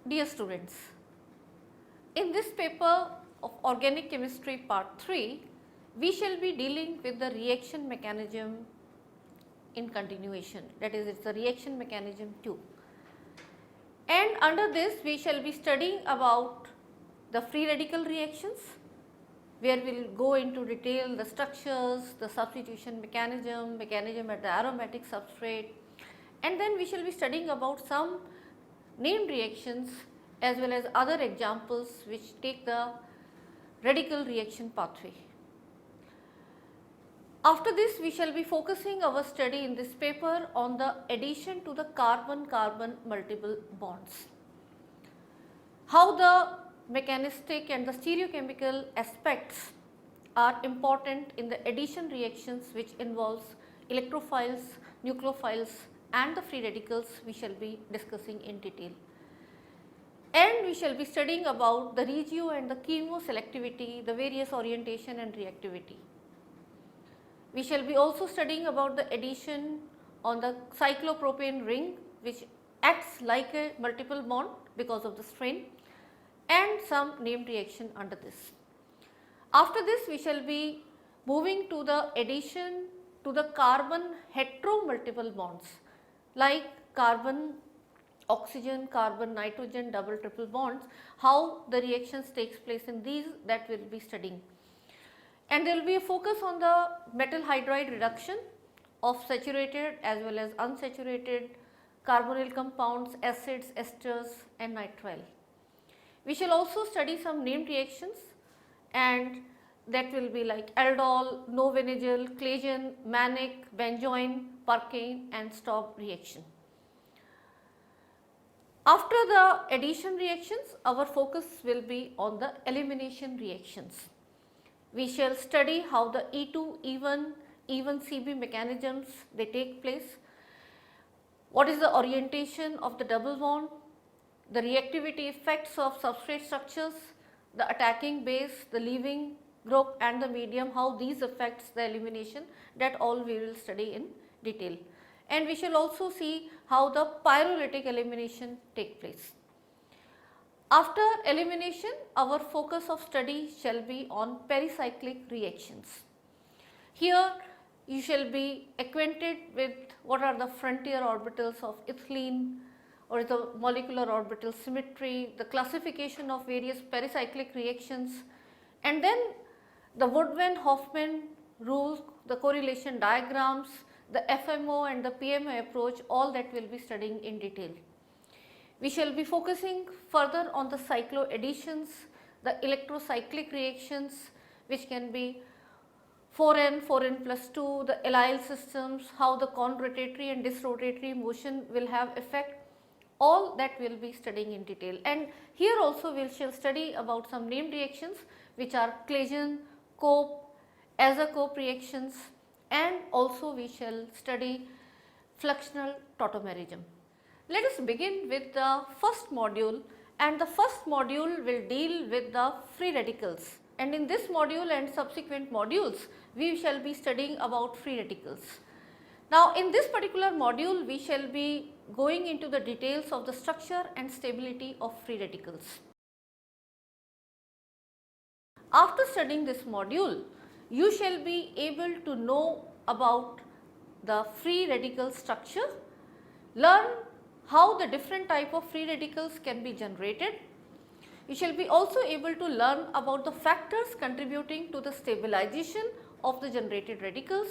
Dear students, in this paper of organic chemistry part 3, we shall be dealing with the reaction mechanism in continuation, that is, it is the reaction mechanism 2. And under this we shall be studying about the free radical reactions, where we will go into detail the structures, the substitution mechanism at the aromatic substrate, and then we shall be studying about some named reactions as well as other examples which take the radical reaction pathway. After this, we shall be focusing our study in this paper on the addition to the carbon-carbon multiple bonds. How the mechanistic and the stereochemical aspects are important in the addition reactions which involves electrophiles, nucleophiles and the free radicals we shall be discussing in detail. And we shall be studying about the regio and the chemoselectivity, the various orientation and reactivity. We shall be also studying about the addition on the cyclopropane ring, which acts like a multiple bond because of the strain, and some named reaction under this. After this, we shall be moving to the addition to the carbon hetero multiple bonds like carbon oxygen, carbon nitrogen, double triple bonds, how the reactions takes place in these, that we will be studying. And there will be a focus on the metal hydride reduction of saturated as well as unsaturated carbonyl compounds, acids, esters and nitrile. We shall also study some named reactions, and that will be like aldol, novinagel, Claisen, Mannich, benzoin, Parkane and Staub reaction. After the addition reactions, our focus will be on the elimination reactions. We shall study how the E2, E1, E1CB mechanisms they take place, what is the orientation of the double bond, the reactivity effects of substrate structures, the attacking base, the leaving group and the medium, how these affects the elimination, that all we will study in detail. And we shall also see how the pyrolytic elimination take place. After elimination, our focus of study shall be on pericyclic reactions. Here you shall be acquainted with what are the frontier orbitals of ethylene, or the molecular orbital symmetry, the classification of various pericyclic reactions, and then the Woodman-Hoffman rule, the correlation diagrams, the FMO and the PMO approach, all that we will be studying in detail. We shall be focusing further on the cycloadditions, the electrocyclic reactions which can be 4n, 4n plus 2, the allyl systems, how the con-rotatory and disrotatory motion will have effect, all that we will be studying in detail. And here also we shall study about some named reactions which are Claisen, Cope, Azacope reactions, and also we shall study fluxional tautomerism. Let us begin with the first module, and the first module will deal with the free radicals, and in this module and subsequent modules we shall be studying about free radicals. Now in this particular module we shall be going into the details of the structure and stability of free radicals. After studying this module, you shall be able to know about the free radical structure, learn how the different type of free radicals can be generated. You shall be also able to learn about the factors contributing to the stabilization of the generated radicals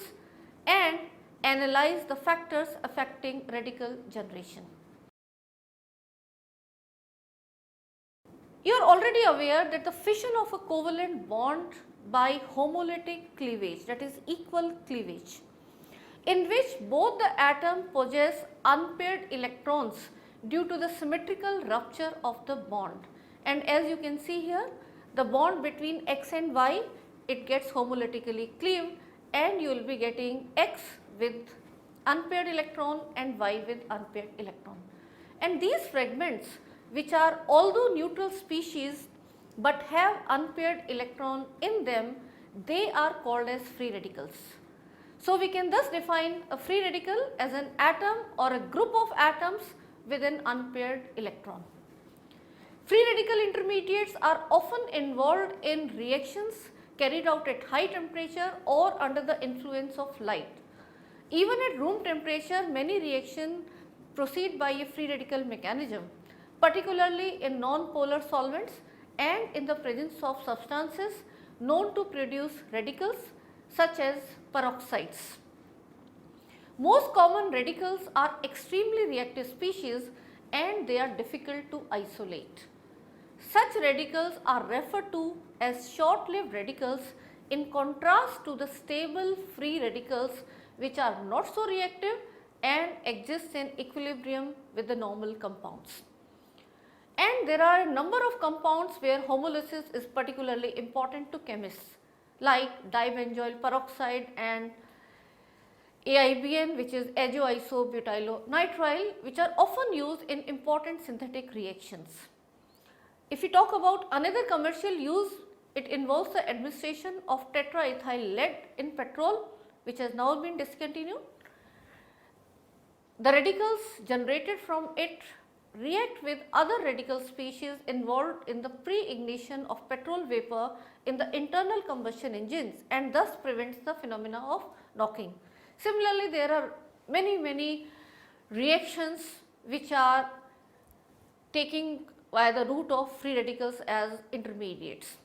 and analyze the factors affecting radical generation. You are already aware that the fission of a covalent bond by homolytic cleavage, that is equal cleavage, in which both the atom possess unpaired electrons due to the symmetrical rupture of the bond. And as you can see here, the bond between X and Y, it gets homolytically cleaved, and you will be getting X with unpaired electron and Y with unpaired electron. And these fragments, which are although neutral species but have unpaired electron in them, they are called as free radicals. So we can thus define a free radical as an atom or a group of atoms with an unpaired electron. Free radical intermediates are often involved in reactions carried out at high temperature or under the influence of light. Even at room temperature, many reactions proceed by a free radical mechanism, particularly in non-polar solvents and in the presence of substances known to produce radicals such as peroxides. Most common radicals are extremely reactive species and they are difficult to isolate. Such radicals are referred to as short-lived radicals in contrast to the stable free radicals which are not so reactive and exist in equilibrium with the normal compounds. And there are a number of compounds where homolysis is particularly important to chemists like dibenzoyl peroxide and AIBN, which is azoisobutylonitrile, which are often used in important synthetic reactions. If we talk about another commercial use, it involves the administration of tetraethyl lead in petrol, which has now been discontinued. The radicals generated from it react with other radical species involved in the pre-ignition of petrol vapor in the internal combustion engines and thus prevents the phenomena of knocking. Similarly, there are many reactions which are taking via the route of free radicals as intermediates.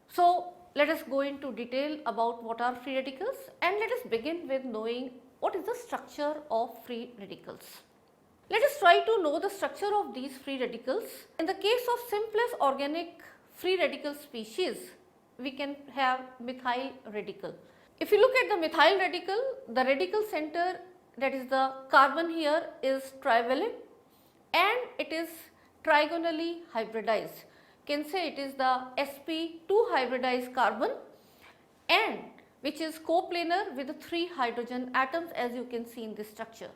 So, let us go into detail about what are free radicals and let us begin with knowing what is the structure of free radicals. Let us try to know the structure of these free radicals. In the case of simplest organic free radical species, we can have methyl radical. If you look at the methyl radical, the radical center, that is the carbon here, is trivalent and it is trigonally hybridized. Can say it is the sp2 hybridized carbon and which is coplanar with the 3 hydrogen atoms, as you can see in this structure.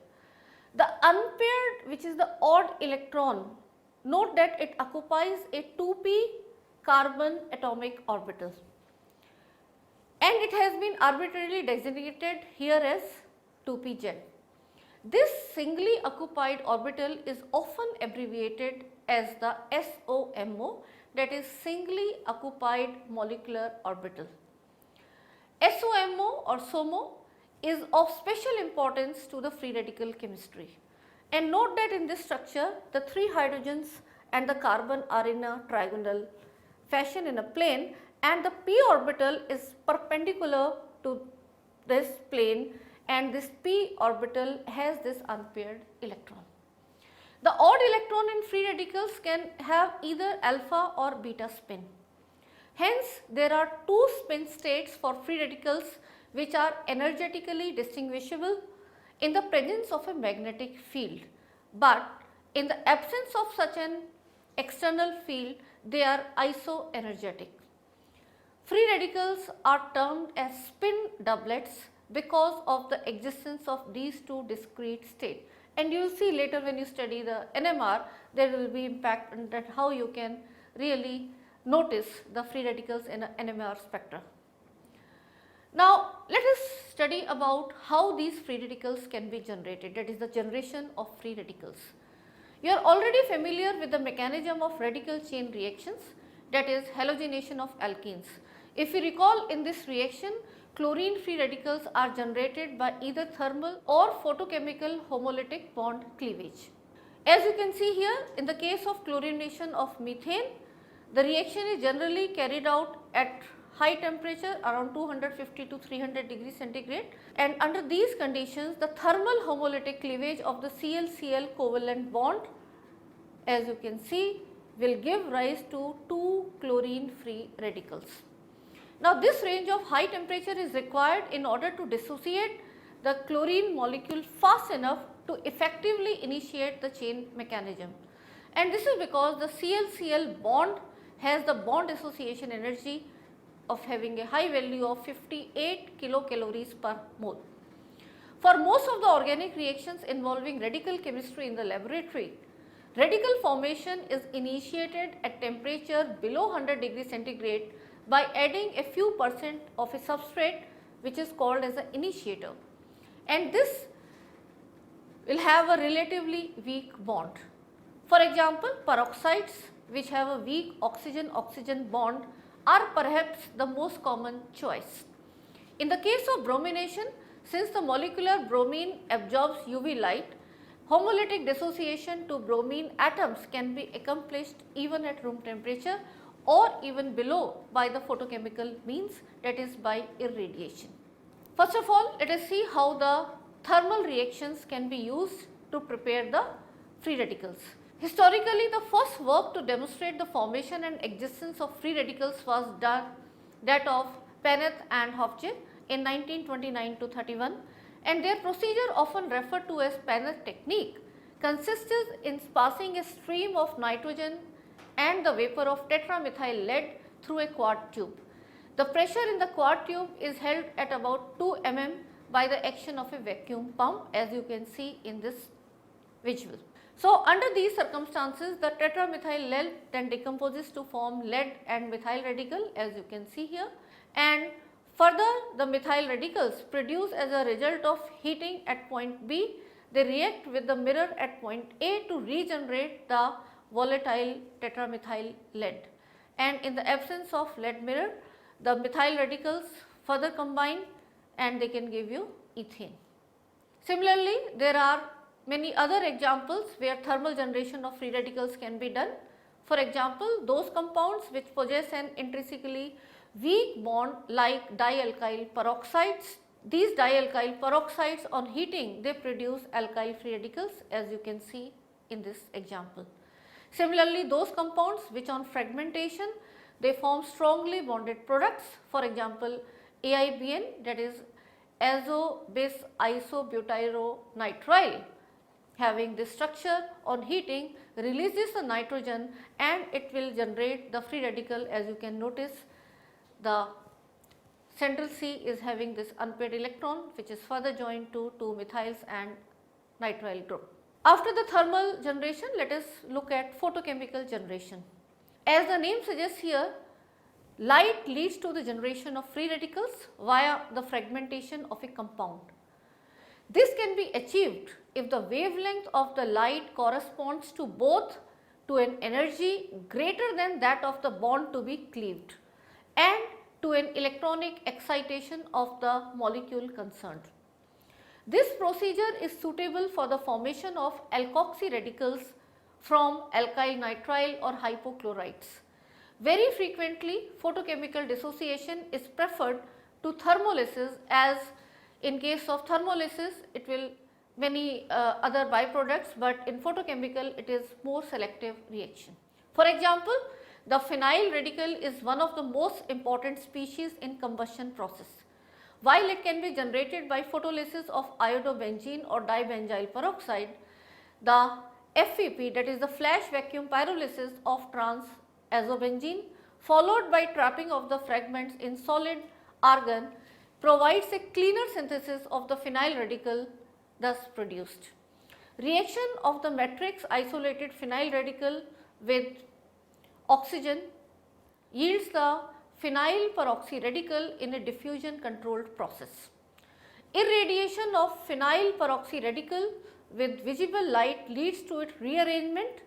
The unpaired, which is the odd electron, note that it occupies a 2p carbon atomic orbital and it has been arbitrarily designated here as 2pz. This singly occupied orbital is often abbreviated as the SOMO, that is singly occupied molecular orbital. SOMO or SOMO is of special importance to the free radical chemistry. And note that in this structure, the 3 hydrogens and the carbon are in a trigonal fashion in a plane and the p orbital is perpendicular to this plane and this p orbital has this unpaired electron. The odd electron in free radicals can have either alpha or beta spin. Hence, there are 2 spin states for free radicals which are energetically distinguishable in the presence of a magnetic field, but in the absence of such an external field, they are isoenergetic. Free radicals are termed as spin doublets because of the existence of these 2 discrete states. And you will see later when you study the NMR, there will be impact on that how you can really notice the free radicals in an NMR spectra. Now, let us study about how these free radicals can be generated, that is the generation of free radicals. You are already familiar with the mechanism of radical chain reactions, that is halogenation of alkenes. If you recall, in this reaction, chlorine free radicals are generated by either thermal or photochemical homolytic bond cleavage. As you can see here, in the case of chlorination of methane, the reaction is generally carried out at high temperature around 250 to 300 degrees centigrade, and under these conditions the thermal homolytic cleavage of the Cl-Cl covalent bond, as you can see, will give rise to 2 chlorine free radicals. Now, this range of high temperature is required in order to dissociate the chlorine molecule fast enough to effectively initiate the chain mechanism, and this is because the Cl-Cl bond has the bond association energy of having a high value of 58 kilocalories per mole. For most of the organic reactions involving radical chemistry in the laboratory, radical formation is initiated at temperature below 100 degrees centigrade by adding a few percent of a substrate which is called as an initiator, and this will have a relatively weak bond. For example, peroxides which have a weak oxygen-oxygen bond are perhaps the most common choice. In the case of bromination, since the molecular bromine absorbs UV light, homolytic dissociation to bromine atoms can be accomplished even at room temperature or even below by the photochemical means, that is by irradiation. First of all, let us see how the thermal reactions can be used to prepare the free radicals. Historically, the first work to demonstrate the formation and existence of free radicals was that of Penneth and Hofje in 1929 to 31, and their procedure, often referred to as Penneth technique, consisted in passing a stream of nitrogen and the vapor of tetramethyl lead through a quart tube. The pressure in the quart tube is held at about 2 mm by the action of a vacuum pump, as you can see in this visual. So, under these circumstances, the tetramethyl lead then decomposes to form lead and methyl radical, as you can see here, and further the methyl radicals produced as a result of heating at point B, they react with the mirror at point A to regenerate the volatile tetramethyl lead, and in the absence of lead mirror, the methyl radicals further combine and they can give you ethane. Similarly, there are many other examples where thermal generation of free radicals can be done. For example, those compounds which possess an intrinsically weak bond like dialkyl peroxides. These dialkyl peroxides on heating, they produce alkyl free radicals, as you can see in this example. Similarly, those compounds which on fragmentation, they form strongly bonded products. For example, AIBN, that is azo bis isobutyronitril, having this structure on heating releases the nitrogen and it will generate the free radical. As you can notice, the central C is having this unpaired electron which is further joined to 2 methyls and nitrile group. After the thermal generation, let us look at photochemical generation. As the name suggests here, light leads to the generation of free radicals via the fragmentation of a compound. This can be achieved if the wavelength of the light corresponds to both to an energy greater than that of the bond to be cleaved and to an electronic excitation of the molecule concerned. This procedure is suitable for the formation of alkoxy radicals from alkyl nitrile or hypochlorites. Very frequently, photochemical dissociation is preferred to thermolysis, as in case of thermolysis it will many other byproducts, but in photochemical it is more selective reaction. For example, the phenyl radical is one of the most important species in combustion process. While it can be generated by photolysis of iodobenzene or dibenzyl peroxide, the FVP, that is the flash vacuum pyrolysis of trans-azobenzene, followed by trapping of the fragments in solid argon, provides a cleaner synthesis of the phenyl radical thus produced. Reaction of the matrix isolated phenyl radical with oxygen yields the phenyl peroxy radical in a diffusion controlled process. Irradiation of phenyl peroxy radical with visible light leads to its rearrangement,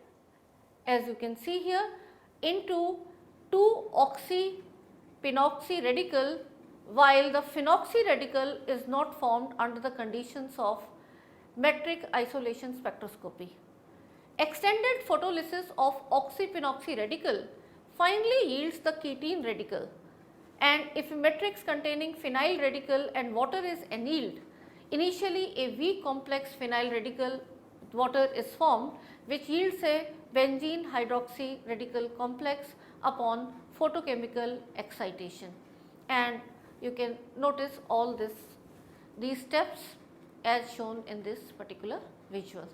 as you can see here, into 2-oxy-phenoxy radical, while the phenoxy radical is not formed under the conditions of metric isolation spectroscopy. Extended photolysis of oxy-phenoxy radical finally yields the ketene radical, and if a matrix containing phenyl radical and water is annealed, initially a weak complex phenyl radical water is formed which yields a benzene hydroxy radical complex upon photochemical excitation, and you can notice all these steps as shown in this particular visual.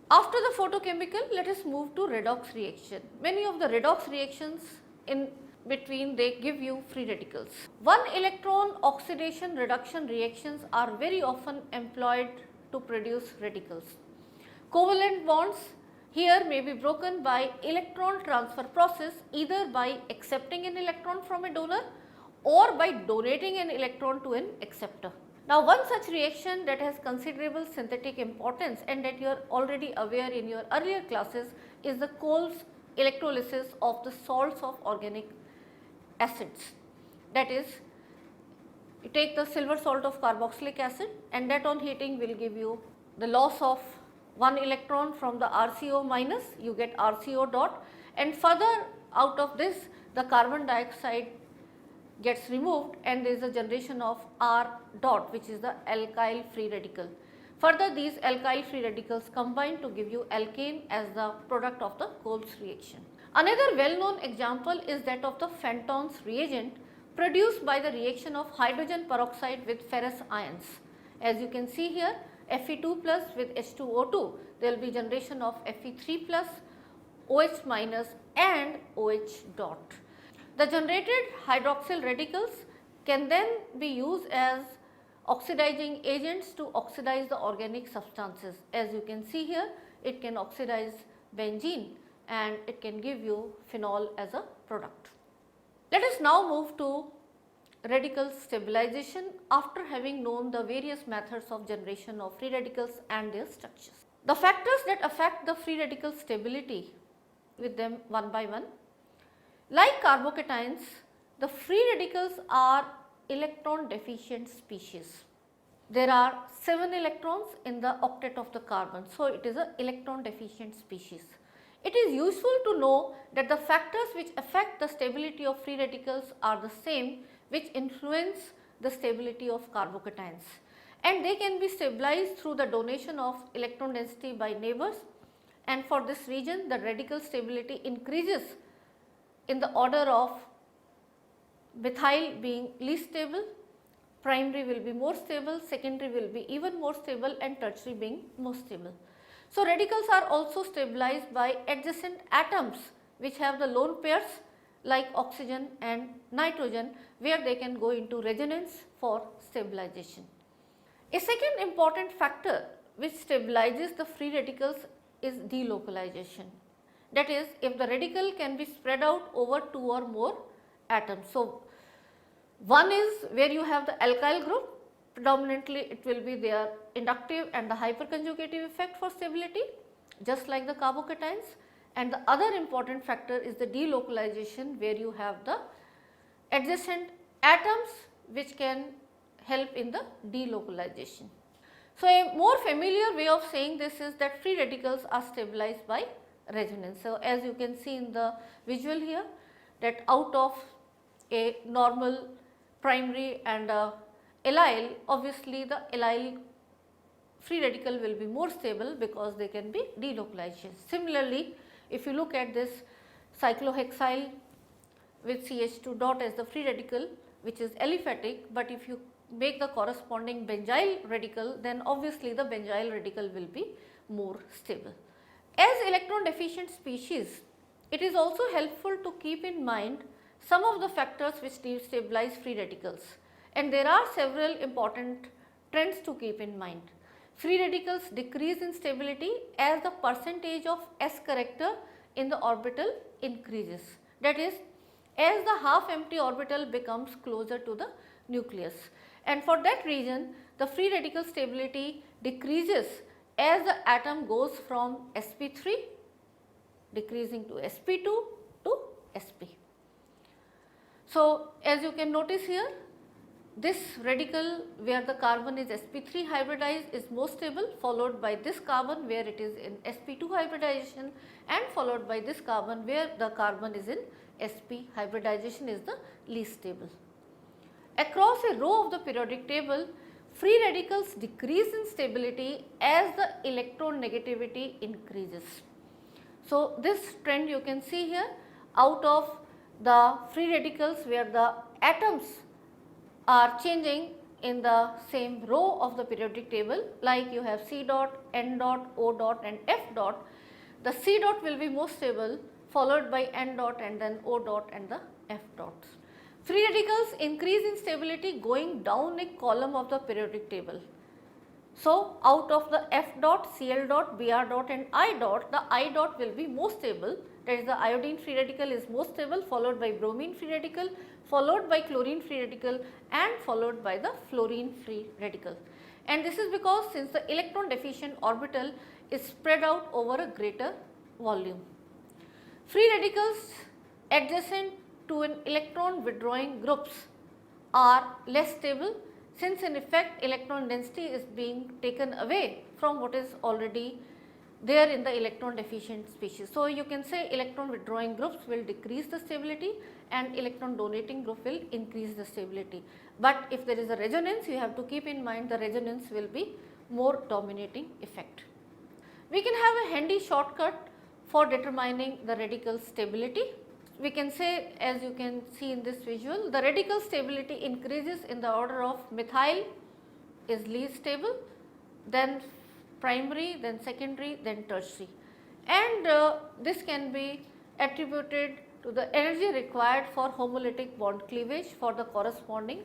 After the photochemical, let us move to redox reaction. Many of the redox reactions in between, they give you free radicals. One electron oxidation reduction reactions are very often employed to produce radicals. Covalent bonds here may be broken by electron transfer process, either by accepting an electron from a donor or by donating an electron to an acceptor. Now, one such reaction that has considerable synthetic importance and that you are already aware in your earlier classes is the Coles electrolysis of the salts of organic acids. That is, you take the silver salt of carboxylic acid and that on heating will give you the loss of one electron from the RCO minus, you get RCO dot, and further out of this the carbon dioxide gets removed and there is a generation of R dot, which is the alkyl free radical. Further, these alkyl free radicals combine to give you alkane as the product of the Kolb's reaction. Another well known example is that of the Fenton's reagent produced by the reaction of hydrogen peroxide with ferrous ions. As you can see here, Fe2 plus with H2O2, there will be generation of Fe3 plus, OH minus and OH dot. The generated hydroxyl radicals can then be used as oxidizing agents to oxidize the organic substances. As you can see here, it can oxidize benzene and it can give you phenol as a product. Let us now move to radical stabilization after having known the various methods of generation of free radicals and their structures. The factors that affect the free radical stability, with them one by one. Like carbocations, the free radicals are electron deficient species. There are 7 electrons in the octet of the carbon, so it is an electron deficient species. It is useful to know that the factors which affect the stability of free radicals are the same which influence the stability of carbocations, and they can be stabilized through the donation of electron density by neighbors, and for this reason the radical stability increases in the order of methyl being least stable, primary will be more stable, secondary will be even more stable and tertiary being more stable. So, radicals are also stabilized by adjacent atoms which have the lone pairs like oxygen and nitrogen, where they can go into resonance for stabilization. A second important factor which stabilizes the free radicals is delocalization. That is, if the radical can be spread out over 2 or more atoms. So, one is where you have the alkyl group, predominantly it will be their inductive and the hyperconjugative effect for stability, just like the carbocations, and the other important factor is the delocalization, where you have the adjacent atoms which can help in the delocalization. So, a more familiar way of saying this is that free radicals are stabilized by resonance. So, as you can see in the visual here, that out of a normal primary and a allyl, obviously the allyl free radical will be more stable because they can be delocalized. Similarly, if you look at this cyclohexyl with CH2 dot as the free radical, which is aliphatic, but if you make the corresponding benzyl radical, then obviously the benzyl radical will be more stable. As electron deficient species, it is also helpful to keep in mind some of the factors which destabilize free radicals, and there are several important trends to keep in mind. Free radicals decrease in stability as the percentage of s character in the orbital increases. That is, as the half empty orbital becomes closer to the nucleus, and for that reason the free radical stability decreases as the atom goes from sp3 decreasing to sp2 to sp. So, as you can notice here, this radical where the carbon is sp3 hybridized is most stable, followed by this carbon where it is in sp2 hybridization, and followed by this carbon where the carbon is in sp hybridization is the least stable. Across a row of the periodic table, free radicals decrease in stability as the electron negativity increases. So, this trend you can see here, out of the free radicals where the atoms are changing in the same row of the periodic table, like you have C dot, N dot, O dot and F dot, the C dot will be most stable, followed by N dot and then O dot and the F dots. Free radicals increase in stability going down a column of the periodic table. So, out of the F dot, Cl dot, Br dot and I dot, the I dot will be most stable, that is the iodine free radical is most stable, followed by bromine free radical, followed by chlorine free radical and followed by the fluorine free radical. And this is because since the electron deficient orbital is spread out over a greater volume. Free radicals adjacent to an electron withdrawing groups are less stable, since in effect electron density is being taken away from what is already there in the electron deficient species. So, you can say electron withdrawing groups will decrease the stability and electron donating group will increase the stability. But if there is a resonance, you have to keep in mind the resonance will be more dominating effect. We can have a handy shortcut for determining the radical stability. We can say, as you can see in this visual, the radical stability increases in the order of methyl is least stable, then primary, then secondary, then tertiary, and this can be attributed to the energy required for homolytic bond cleavage for the corresponding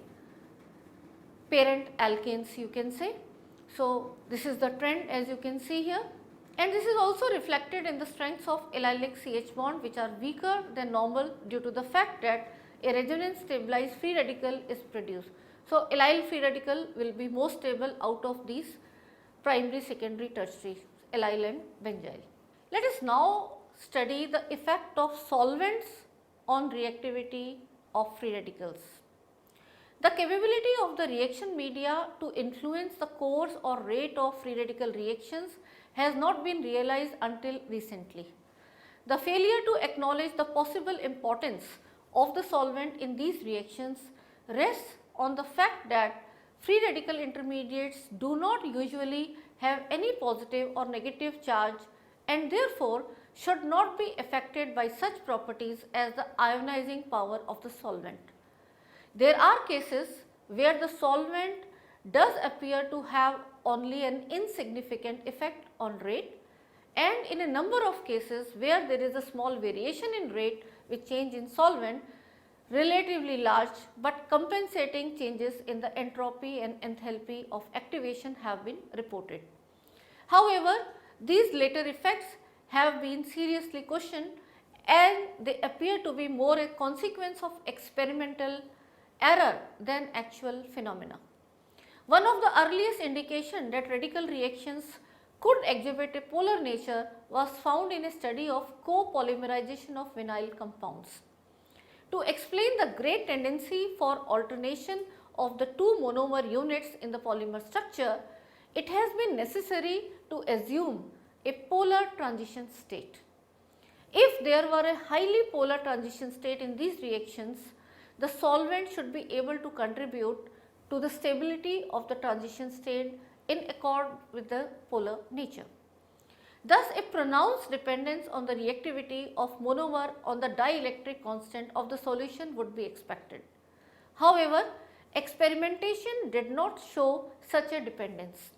parent alkanes, you can say. So, this is the trend as you can see here, and this is also reflected in the strengths of allylic CH bond, which are weaker than normal due to the fact that a resonance stabilized free radical is produced. So, allyl free radical will be more stable out of these primary, secondary, tertiary, allyl and benzyl. Let us now study the effect of solvents on reactivity of free radicals. The capability of the reaction media to influence the course or rate of free radical reactions has not been realized until recently. The failure to acknowledge the possible importance of the solvent in these reactions rests on the fact that free radical intermediates do not usually have any positive or negative charge and therefore should not be affected by such properties as the ionizing power of the solvent. There are cases where the solvent does appear to have only an insignificant effect on rate, and in a number of cases where there is a small variation in rate with change in solvent, relatively large but compensating changes in the entropy and enthalpy of activation have been reported. However, these later effects have been seriously questioned and they appear to be more a consequence of experimental error than actual phenomena. One of the earliest indications that radical reactions could exhibit a polar nature was found in a study of copolymerization of vinyl compounds. To explain the great tendency for alternation of the two monomer units in the polymer structure, it has been necessary to assume a polar transition state. If there were a highly polar transition state in these reactions, the solvent should be able to contribute to the stability of the transition state in accord with the polar nature. Thus, a pronounced dependence on the reactivity of monomer on the dielectric constant of the solution would be expected. However, experimentation did not show such a dependence.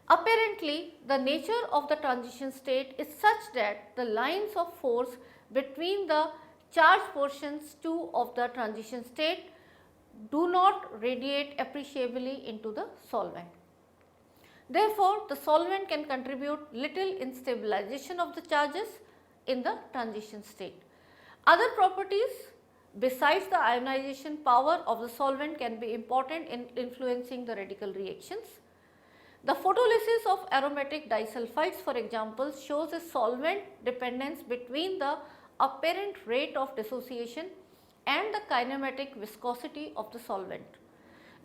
Apparently, the nature of the transition state is such that the lines of force between the charged portions too of the transition state do not radiate appreciably into the solvent. Therefore, the solvent can contribute little in stabilization of the charges in the transition state. Other properties besides the ionization power of the solvent can be important in influencing the radical reactions. The photolysis of aromatic disulfides, for example, shows a solvent dependence between the apparent rate of dissociation and the kinematic viscosity of the solvent.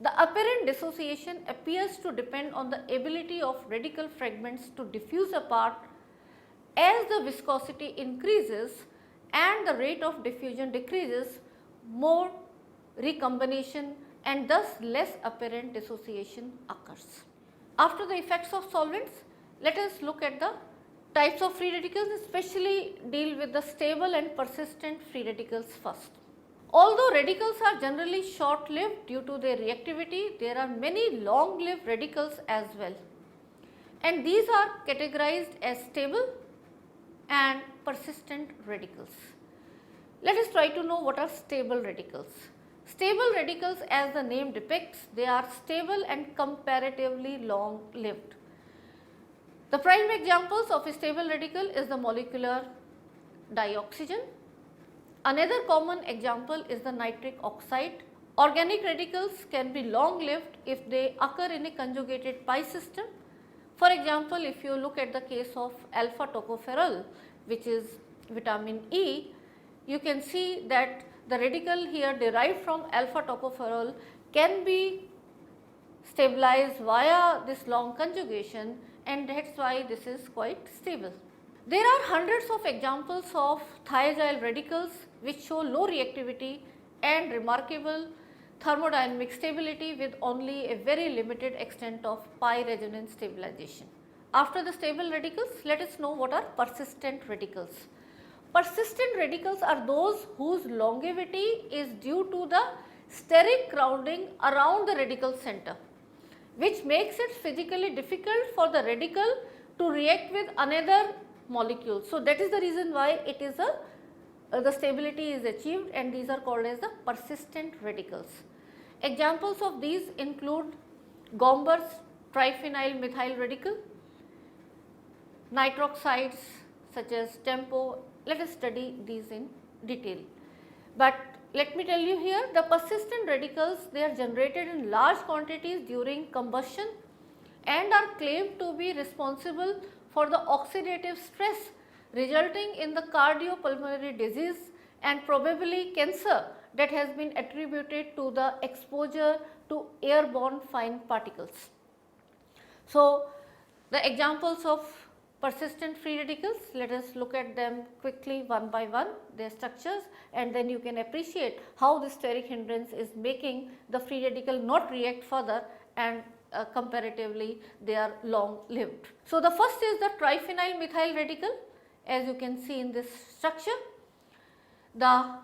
The apparent dissociation appears to depend on the ability of radical fragments to diffuse apart as the viscosity increases and the rate of diffusion decreases, more recombination and thus less apparent dissociation occurs. After the effects of solvents, let us look at the types of free radicals, especially deal with the stable and persistent free radicals first. Although radicals are generally short-lived due to their reactivity, there are many long-lived radicals as well, and these are categorized as stable and persistent radicals. Let us try to know what are stable radicals. Stable radicals, as the name depicts, they are stable and comparatively long-lived. The prime examples of a stable radical is the molecular dioxygen. Another common example is the nitric oxide. Organic radicals can be long-lived if they occur in a conjugated pi system. For example, if you look at the case of alpha tocopherol, which is vitamin E, you can see that the radical here derived from alpha tocopherol can be stabilized via this long conjugation, and that is why this is quite stable. There are hundreds of examples of thiazyl radicals which show low reactivity and remarkable thermodynamic stability with only a very limited extent of pi resonance stabilization. After the stable radicals, let us know what are persistent radicals. Persistent radicals are those whose longevity is due to the steric crowding around the radical center, which makes it physically difficult for the radical to react with another molecule. So, that is the reason why it is the stability is achieved, and these are called as the persistent radicals. Examples of these include Gomber's triphenyl methyl radical, nitroxides such as tempo. Let us study these in detail. But let me tell you here, the persistent radicals, they are generated in large quantities during combustion and are claimed to be responsible for the oxidative stress resulting in the cardiopulmonary disease and probably cancer that has been attributed to the exposure to airborne fine particles. So, the examples of persistent free radicals, let us look at them quickly one by one, their structures, and then you can appreciate how the steric hindrance is making the free radical not react further, and comparatively they are long lived. So, the first is the triphenyl methyl radical, as you can see in this structure. The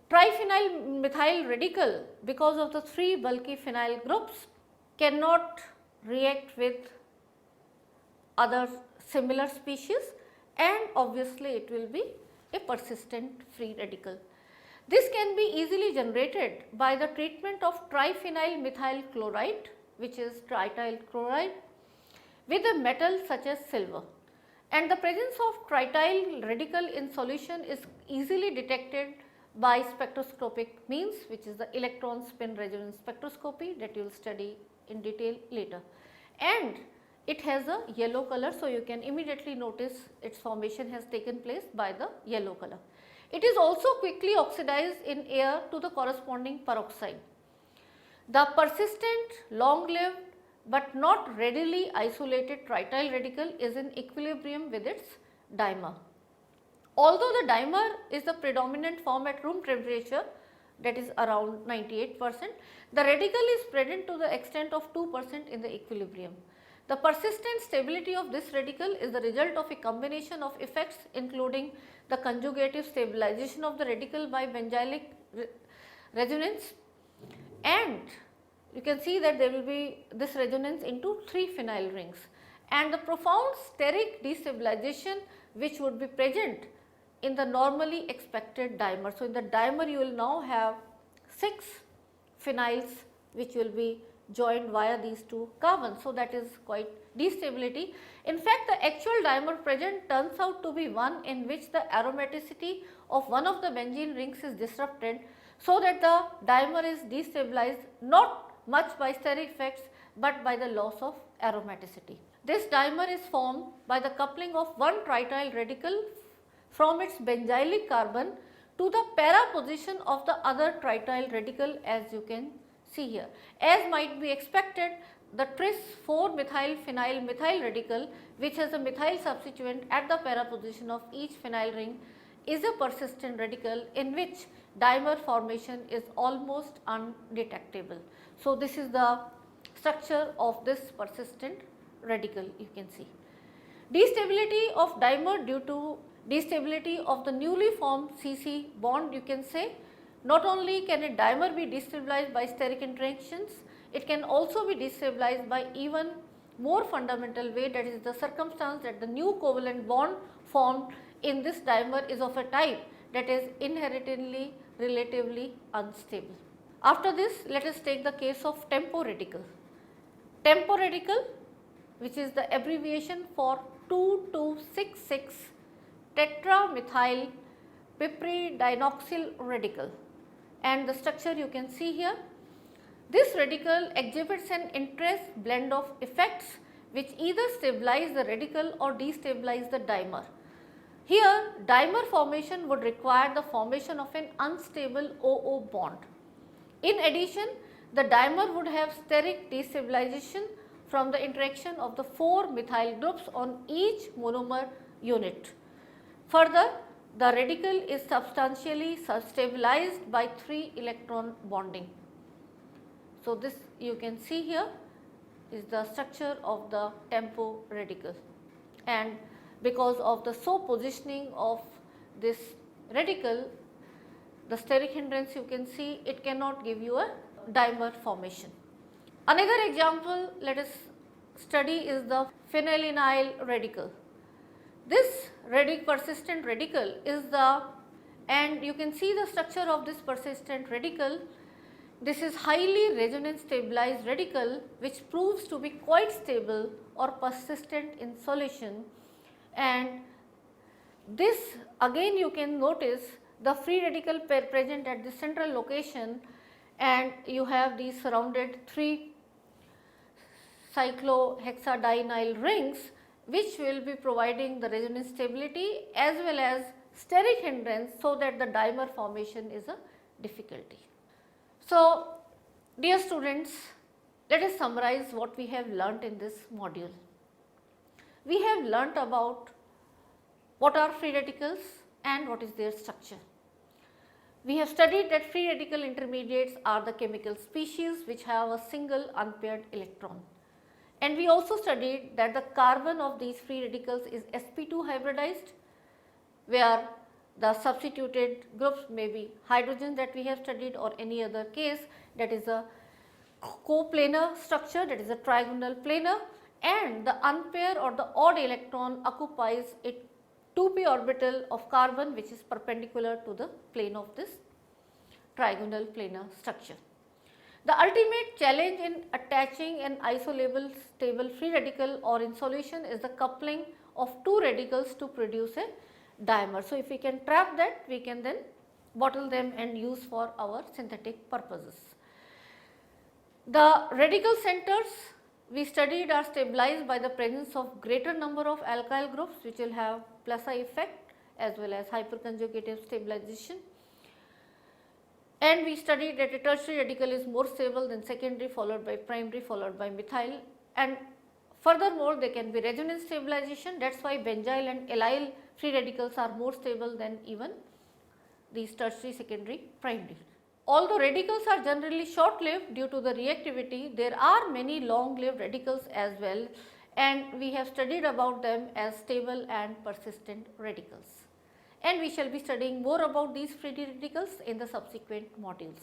triphenyl methyl radical, because of the 3 bulky phenyl groups, cannot react with other similar species, and obviously it will be a persistent free radical. This can be easily generated by the treatment of triphenyl methyl chloride, which is trityl chloride, with a metal such as silver, and the presence of trityl radical in solution is easily detected by spectroscopic means, which is the electron spin resonance spectroscopy that you will study in detail later, and it has a yellow color. So, you can immediately notice its formation has taken place by the yellow color. It is also quickly oxidized in air to the corresponding peroxide. The persistent, long lived but not readily isolated trityl radical is in equilibrium with its dimer. Although the dimer is the predominant form at room temperature, that is around 98%, the radical is present to the extent of 2% in the equilibrium. The persistent stability of this radical is the result of a combination of effects, including the conjugative stabilization of the radical by benzylic resonance, and you can see that there will be this resonance into 3 phenyl rings, and the profound steric destabilization which would be present in the normally expected dimer. So, in the dimer you will now have 6 phenyls which will be joined via these 2 carbons. So, that is quite destability. In fact, the actual dimer present turns out to be one in which the aromaticity of one of the benzene rings is disrupted, so that the dimer is destabilized not much by steric effects, but by the loss of aromaticity. This dimer is formed by the coupling of one trityl radical from its benzylic carbon to the para position of the other trityl radical, as you can see here. As might be expected, the tris 4-methyl phenyl methyl radical, which has a methyl substituent at the para position of each phenyl ring, is a persistent radical in which dimer formation is almost undetectable. So, this is the structure of this persistent radical, you can see. Destability of dimer due to destability of the newly formed CC bond, you can say. Not only can a dimer be destabilized by steric interactions, it can also be destabilized by even more fundamental way, that is the circumstance that the new covalent bond formed in this dimer is of a type that is inherently relatively unstable. After this, let us take the case of tempo radical. Tempo radical, which is the abbreviation for 2266 tetramethyl piperidinoxyl radical, and the structure you can see here. This radical exhibits an interest blend of effects which either stabilize the radical or destabilize the dimer. Here dimer formation would require the formation of an unstable OO bond. In addition, the dimer would have steric destabilization from the interaction of the 4 methyl groups on each monomer unit. Further, the radical is substantially stabilized by 3 electron bonding. So, this you can see here is the structure of the tempo radical, and because of the positioning of this radical, the steric hindrance you can see it cannot give you a dimer formation. Another example let us study is the phenylenyl radical. This persistent radical is the, and you can see the structure of this persistent radical. This is highly resonance stabilized radical which proves to be quite stable or persistent in solution, and this again you can notice the free radical pair present at the central location, and you have these surrounded 3 cyclohexadienyl rings which will be providing the resonance stability as well as steric hindrance, so that the dimer formation is a difficulty. So, dear students, let us summarize what we have learnt in this module. We have learnt about what are free radicals and what is their structure. We have studied that free radical intermediates are the chemical species which have a single unpaired electron. And we also studied that the carbon of these free radicals is sp2 hybridized, where the substituted groups may be hydrogen that we have studied, or any other case that is a coplanar structure, that is a trigonal planar, and the unpair or the odd electron occupies a 2p orbital of carbon which is perpendicular to the plane of this trigonal planar structure. The ultimate challenge in attaching an isolabile stable free radical or in solution is the coupling of 2 radicals to produce a dimer. So, if we can trap that, we can then bottle them and use for our synthetic purposes. The radical centers we studied are stabilized by the presence of greater number of alkyl groups which will have plus I effect as well as hyperconjugative stabilization. And we studied that a tertiary radical is more stable than secondary, followed by primary, followed by methyl, and furthermore there can be resonance stabilization. That is why benzyl and allyl free radicals are more stable than even these tertiary, secondary, primary. Although radicals are generally short lived due to the reactivity, there are many long lived radicals as well, and we have studied about them as stable and persistent radicals. And we shall be studying more about these free radicals in the subsequent modules.